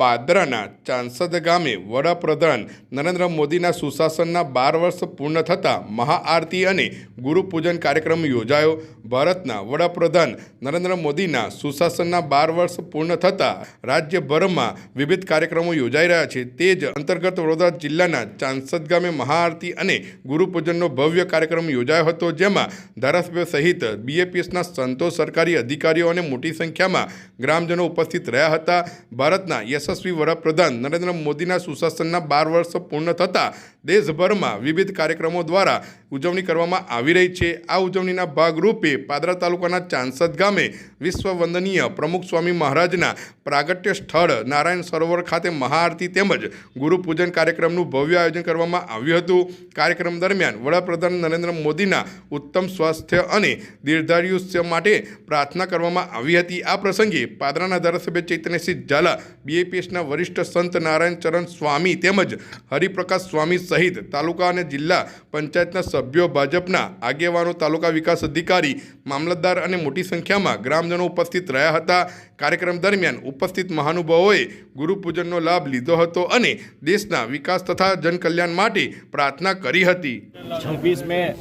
પાદરાના ચાંસદ ગામે વડાપ્રધાન નરેન્દ્ર મોદીના સુશાસનના 12 વર્ષ પૂર્ણ થતાં મહાઆરતી અને ગુરુપૂજન કાર્યક્રમ યોજાયો। ભારતના વડાપ્રધાન નરેન્દ્ર મોદીના સુશાસનના 12 વર્ષ પૂર્ણ થતાં રાજ્યભરમાં વિવિધ કાર્યક્રમો યોજાઈ રહ્યા છે। તે જ અંતર્ગત વડોદરા જિલ્લાના ચાંસદ ગામે મહાઆરતી અને ગુરુપૂજનનો ભવ્ય કાર્યક્રમ યોજાયો હતો, જેમાં ધારાસભ્ય સહિત બીએપીએસના સંતો, સરકારી અધિકારીઓ અને મોટી સંખ્યામાં ગ્રામજનો ઉપસ્થિત રહ્યા હતા। ભારતના યશસ્વી વડાપ્રધાન નરેન્દ્ર મોદીના સુશાસનના 12 વર્ષ પૂર્ણ થતાં દેશભરમાં વિવિધ કાર્યક્રમો દ્વારા ઉજવણી કરવામાં આવી રહી છે। આ ઉજવણીના ભાગરૂપે પાદરા તાલુકાના ચાંસદ ગામે વિશ્વ વંદનીય પ્રમુખ સ્વામી મહારાજના પ્રાગટ્ય સ્થળ નારાયણ સરોવર ખાતે મહાઆરતી તેમજ ગુરુપૂજન કાર્યક્રમનું ભવ્ય આયોજન કરવામાં આવ્યું હતું। કાર્યક્રમ દરમિયાન વડાપ્રધાન નરેન્દ્ર મોદીના ઉત્તમ સ્વાસ્થ્ય અને દીર્ઘાયુષ્ય માટે પ્રાર્થના કરવામાં આવી હતી। આ પ્રસંગે પાદરાના ધારાસભ્ય ચૈતન્યસિંહ ઝાલા, બીએપીએસના વરિષ્ઠ સંત નારાયણ ચરણ સ્વામી તેમજ હરિપ્રકાશ સ્વામી સહિત તાલુકા અને જિલ્લા પંચાયતના સભ્યો, ભાજપના આગેવાનો, તાલુકા વિકાસ અધિકારી, મામલતદાર અને મોટી સંખ્યામાં ગ્રામજનો ઉપસ્થિત રહ્યા હતા। કાર્યક્રમ દરમિયાન ઉપસ્થિત મહાનુભાવોએ ગુરુપૂજનનો લાભ લીધો હતો અને દેશના વિકાસ તથા જનકલ્યાણ માટે પ્રાર્થના કરી હતી। 26 મે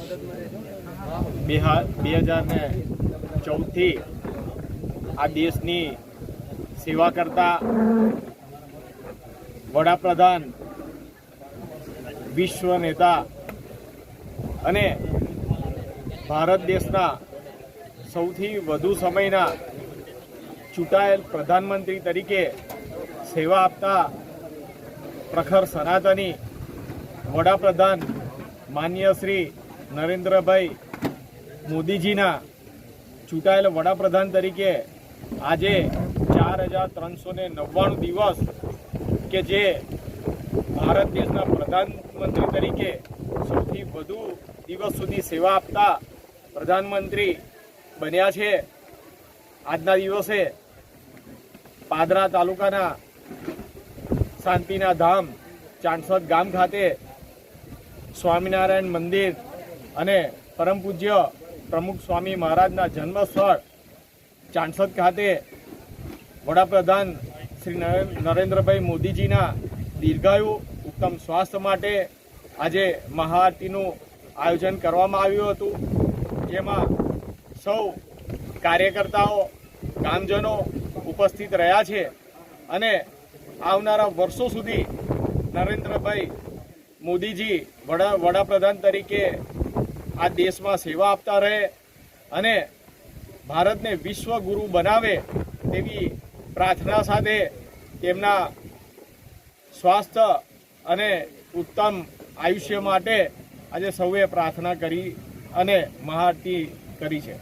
2014થી આ દેશની સેવા કરતા વડાપ્રધાન, વિશ્વ નેતા અને ભારત દેશના સૌથી વધુ સમયના ચૂંટાયેલ પ્રધાનમંત્રી તરીકે સેવા આપતા પ્રખર સનાતની વડાપ્રધાન માનનીય શ્રી નરેન્દ્રભાઈ મોદીજીના ચૂંટાયેલ વડાપ્રધાન તરીકે આજે 4399 દિવસ કે જે ભારત દેશના પ્રધાનમંત્રી તરીકે સૌથી વધુ દિવસ સુધી સેવા આપતા પ્રધાનમંત્રી બન્યા છે। આજના દિવસે પાદરા તાલુકાના શાંતિના ધામ ચાંસદ ગામ ખાતે સ્વામિનારાયણ મંદિર અને પરમ પૂજ્ય પ્રમુખ સ્વામી મહારાજના જન્મસ્થળ ચાંસદ ખાતે વડાપ્રધાન શ્રી નરેન્દ્રભાઈ મોદીજીના દીર્ઘાયુ, ઉત્તમ સ્વાસ્થ્ય માટે આજે મહાઆરતીનું આયોજન કરવામાં આવ્યું હતું, જેમાં સૌ કાર્યકર્તાઓ, ગામજનો ઉપસ્થિત રહ્યા છે અને આવનારા વર્ષો સુધી નરેન્દ્રભાઈ મોદીજી વડાપ્રધાન તરીકે આ દેશમાં સેવા આપતા રહે અને ભારતને વિશ્વ ગુરુ બનાવે તેવી પ્રાર્થના સાથે તેમના સ્વાસ્થ્ય અને ઉત્તમ આયુષ્ય માટે આજે સૌએ પ્રાર્થના કરી અને મહાઆરતી કરી છે।